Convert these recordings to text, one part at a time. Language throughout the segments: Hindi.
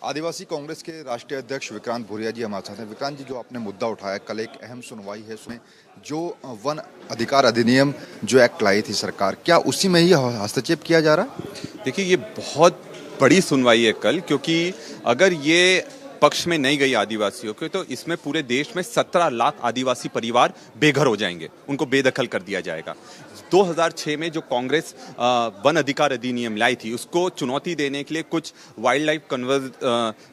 आदिवासी कांग्रेस के राष्ट्रीय अध्यक्ष विक्रांत भूरिया जी हमारे साथ हैं। विक्रांत जी, जो आपने मुद्दा उठाया, कल एक अहम सुनवाई है, उसमें जो वन अधिकार अधिनियम जो एक्ट लाई थी सरकार, क्या उसी में ही हस्तक्षेप किया जा रहा है? देखिए, ये बहुत बड़ी सुनवाई है कल, क्योंकि अगर ये पक्ष में नहीं गई आदिवासियों के, तो इसमें पूरे देश में 17 लाख आदिवासी परिवार बेघर हो जाएंगे, उनको बेदखल कर दिया जाएगा। 2006 में जो कांग्रेस वन अधिकार अधिनियम लाई थी, उसको चुनौती देने के लिए कुछ वाइल्ड लाइफ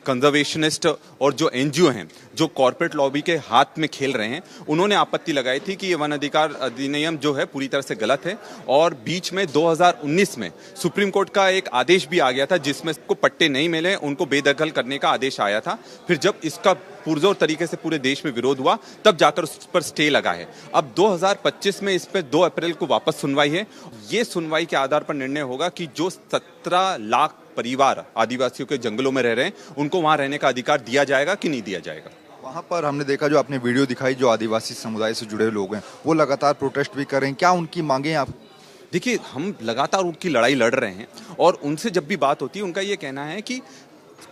कंजर्वेशनिस्ट और जो एनजीओ हैं, जो कॉर्पोरेट लॉबी के हाथ में खेल रहे हैं, उन्होंने आपत्ति लगाई थी कि ये वन अधिकार अधिनियम जो है पूरी तरह से गलत है। और बीच में 2019 में सुप्रीम कोर्ट का एक आदेश भी आ गया था, जिसमें को पट्टे नहीं मिले उनको बेदखल करने का आदेश आया था। फिर जब इसका पुरजोर तरीके से पूरे देश में विरोध हुआ, तब जाकर उस पर स्टे लगा है। अब 2025 में इस पर 2 अप्रैल को वापस सुनवाई है। ये सुनवाई के आधार पर निर्णय होगा कि जो 17 लाख परिवार आदिवासियों के जंगलों में रह रहे हैं, उनको वहां रहने का अधिकार दिया जाएगा कि नहीं दिया जाएगा। वहाँ पर हमने देखा, जो आपने वीडियो दिखाई, जो आदिवासी समुदाय से जुड़े लोग हैं वो लगातार प्रोटेस्ट भी कर रहे हैं। क्या उनकी मांगे आप? देखिए, हम लगातार उनकी लड़ाई लड़ रहे हैं और उनसे जब भी बात होती है, उनका ये कहना है कि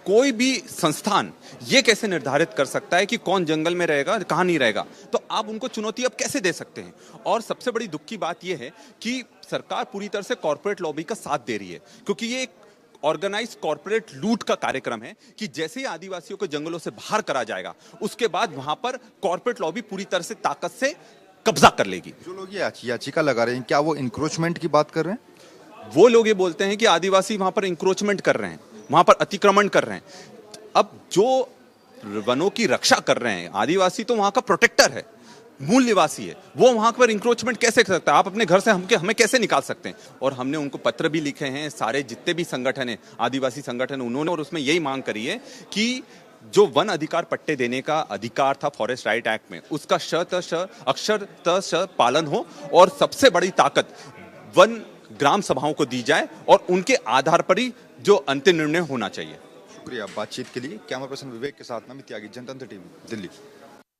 कोई भी संस्थान ये कैसे निर्धारित कर सकता है कि कौन जंगल में रहेगा, कहाँ नहीं रहेगा। तो आप उनको चुनौती अब कैसे दे सकते हैं? और सबसे बड़ी दुख की बात यह है कि सरकार पूरी तरह से कॉर्पोरेट लॉबी का साथ दे रही है, क्योंकि ये एक ऑर्गेनाइज कॉर्पोरेट लूट का कार्यक्रम है कि जैसे ही आदिवासियों को जंगलों से बाहर करा जाएगा, उसके बाद वहां पर कॉर्पोरेट लॉबी पूरी तरह से ताकत से कब्जा कर लेगी। जो लोग ये याचिका लगा रहे हैं, क्या वो इंक्रोचमेंट की बात कर रहे हैं? वो लोग ये बोलते हैं कि आदिवासी वहां पर इंक्रोचमेंट कर रहे हैं, वहां पर अतिक्रमण कर रहे हैं। अब जो वनों की रक्षा कर रहे हैं आदिवासी, तो वहां का प्रोटेक्टर है, मूल निवासी है, वो वहां पर इंक्रोचमेंट कैसे कर सकता है? आप अपने घर से हमें कैसे निकाल सकते हैं? और हमने उनको पत्र भी लिखे हैं, सारे जितने भी संगठन है, आदिवासी संगठन, उन्होंने, और उसमें यही मांग करी है कि जो वन अधिकार पट्टे देने का अधिकार था फॉरेस्ट राइट एक्ट में, उसका अक्षरतः पालन हो, और सबसे बड़ी ताकत वन ग्राम सभाओं को दी जाए, और उनके आधार पर ही जो अंतिम निर्णय होना चाहिए। शुक्रिया बातचीत के लिए। कैमरा पर्सन विवेक के साथ नमित त्यागी, जनतंत्र टीवी, दिल्ली।